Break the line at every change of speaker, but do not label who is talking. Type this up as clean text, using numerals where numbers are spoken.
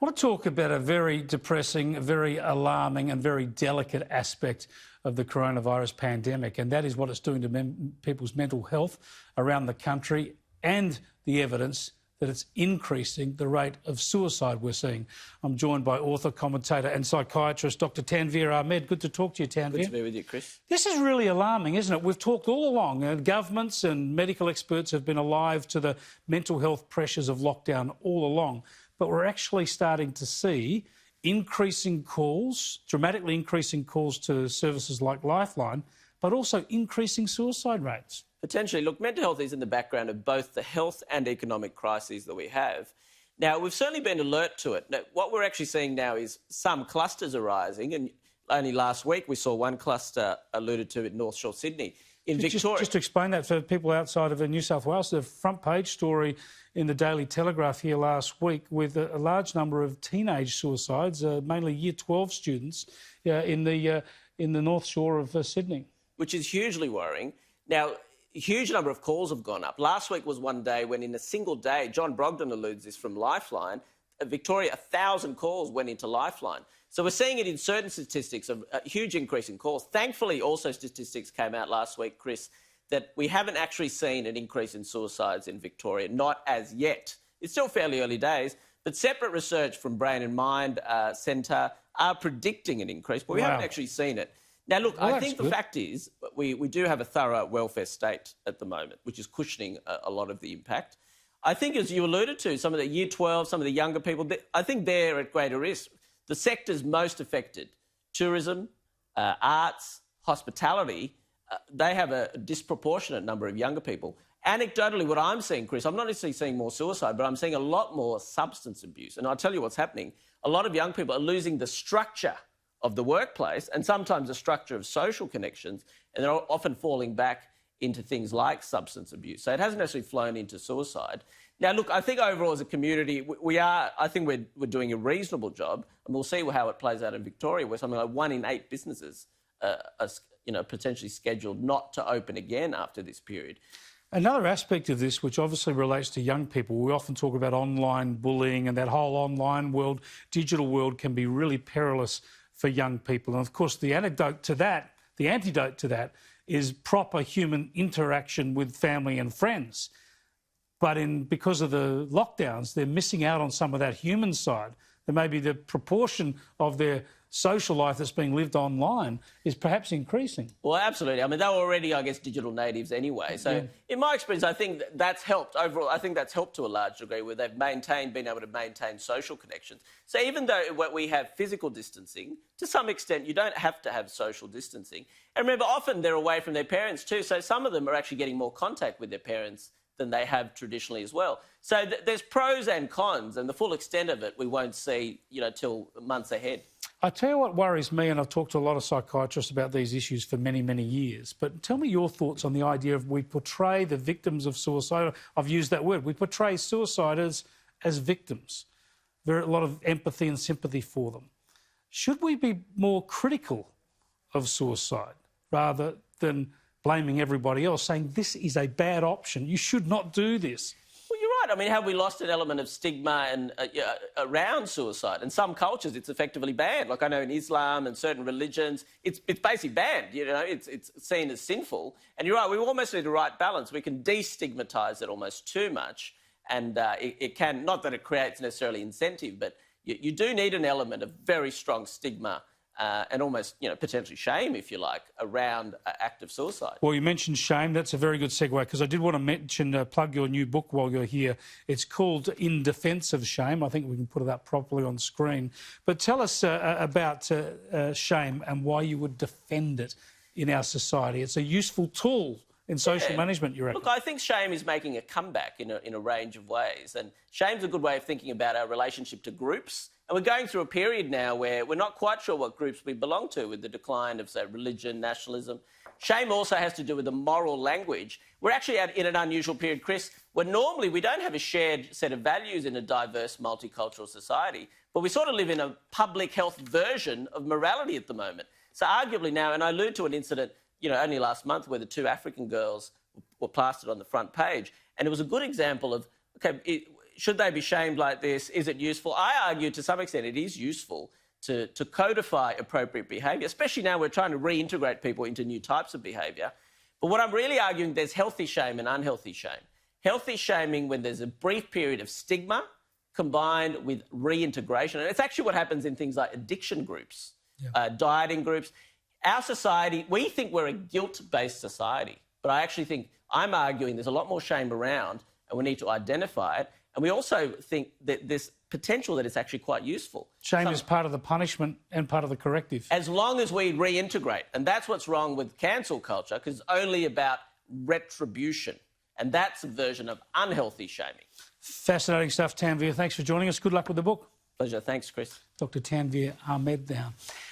I want to talk about a very depressing, very alarming and very delicate aspect of the coronavirus pandemic, and that is what it's doing to people's mental health around the country and the evidence that it's increasing the rate of suicide we're seeing. I'm joined by author, commentator and psychiatrist Dr Tanveer Ahmed. Good to talk to you, Tanveer.
Good to be with you, Chris.
This is really alarming, isn't it? We've talked all along, and governments and medical experts have been alive to the mental health pressures of lockdown all along, but we're actually starting to see increasing calls, dramatically increasing calls to services like Lifeline, but also increasing suicide rates.
Potentially. Look, mental health is in the background of both the health and economic crises that we have. Now, we've certainly been alert to it. Now, what we're actually seeing now is some clusters arising, and only last week we saw one cluster alluded to in North Shore, Sydney. In Victoria...
Just to explain that for people outside of New South Wales, the front page story in the Daily Telegraph here last week with a large number of teenage suicides, mainly Year 12 students, in the North Shore of Sydney.
Which is hugely worrying. Now, a huge number of calls have gone up. Last week was one day when in a single day, John Brogden alludes this from Lifeline, Victoria, 1,000 calls went into Lifeline. So we're seeing it in certain statistics of a huge increase in calls. Thankfully, also statistics came out last week, Chris, that we haven't actually seen an increase in suicides in Victoria, not as yet. It's still fairly early days, but separate research from Brain and Mind Centre are predicting an increase, but we haven't actually seen it. Now, look, I think the fact is we do have a thorough welfare state at the moment, which is cushioning a lot of the impact. I think, as you alluded to, some of the Year 12, some of the younger people, I think they're at greater risk. The sectors most affected, tourism, arts, hospitality, they have a disproportionate number of younger people. Anecdotally, what I'm seeing, Chris, I'm not necessarily seeing more suicide, but I'm seeing a lot more substance abuse. And I'll tell you what's happening. A lot of young people are losing the structure of the workplace and sometimes the structure of social connections, and they're often falling back into things like substance abuse. So it hasn't necessarily flown into suicide. Now, look, I think overall as a community, I think we're doing a reasonable job, and we'll see how it plays out in Victoria, where something like 1 in 8 businesses are potentially scheduled not to open again after this period.
Another aspect of this, which obviously relates to young people, we often talk about online bullying, and that whole online world, digital world, can be really perilous for young people. And of course, the antidote to that is proper human interaction with family and friends. But because of the lockdowns, they're missing out on some of that human side. That maybe the proportion of their social life that's being lived online is perhaps increasing.
Well, absolutely. I mean, they're already, I guess, digital natives anyway. So in my experience, I think that's helped overall. I think that's helped to a large degree where they've been able to maintain social connections. So even though we have physical distancing, to some extent, you don't have to have social distancing. And remember, often they're away from their parents too. So some of them are actually getting more contact with their parents than they have traditionally as well. So there's pros and cons, and the full extent of it we won't see, till months ahead.
I tell you what worries me, and I've talked to a lot of psychiatrists about these issues for many, many years, but tell me your thoughts on the idea of we portray the victims of suicide. I've used that word. We portray suiciders as victims. Very a lot of empathy and sympathy for them. Should we be more critical of suicide rather than blaming everybody else, saying this is a bad option, you should not do this?
Well, you're right. I mean, have we lost an element of stigma and around suicide? In some cultures, it's effectively banned. Like I know in Islam and certain religions, it's basically banned. It's seen as sinful. And you're right. We almost need the right balance. We can destigmatise it almost too much, and it can, not that it creates necessarily incentive, but you do need an element of very strong stigma. And almost, potentially shame, if you like, around active suicide.
Well, you mentioned shame. That's a very good segue, because I did want to mention, plug your new book while you're here. It's called In Defence of Shame. I think we can put it up properly on screen. But tell us about shame and why you would defend it in our society. It's a useful tool in social management, you reckon?
Look, I think shame is making a comeback in a range of ways. And shame's a good way of thinking about our relationship to groups. And we're going through a period now where we're not quite sure what groups we belong to with the decline of, say, religion, nationalism. Shame also has to do with the moral language. We're actually in an unusual period, Chris, where normally we don't have a shared set of values in a diverse, multicultural society, but we sort of live in a public health version of morality at the moment. So arguably now, and I allude to an incident, only last month where the 2 African girls were plastered on the front page, and it was a good example of, should they be shamed like this? Is it useful? I argue to some extent it is useful to codify appropriate behaviour, especially now we're trying to reintegrate people into new types of behaviour. But what I'm really arguing, there's healthy shame and unhealthy shame. Healthy shaming when there's a brief period of stigma combined with reintegration. And it's actually what happens in things like addiction groups, dieting groups. Our society, we think we're a guilt-based society, but I actually think, I'm arguing there's a lot more shame around and we need to identify it. And we also think that there's potential that it's actually quite useful.
Shame is part of the punishment and part of the corrective.
As long as we reintegrate. And that's what's wrong with cancel culture, because it's only about retribution. And that's a version of unhealthy shaming.
Fascinating stuff, Tanveer. Thanks for joining us. Good luck with the book.
Pleasure. Thanks, Chris.
Dr Tanveer Ahmed now.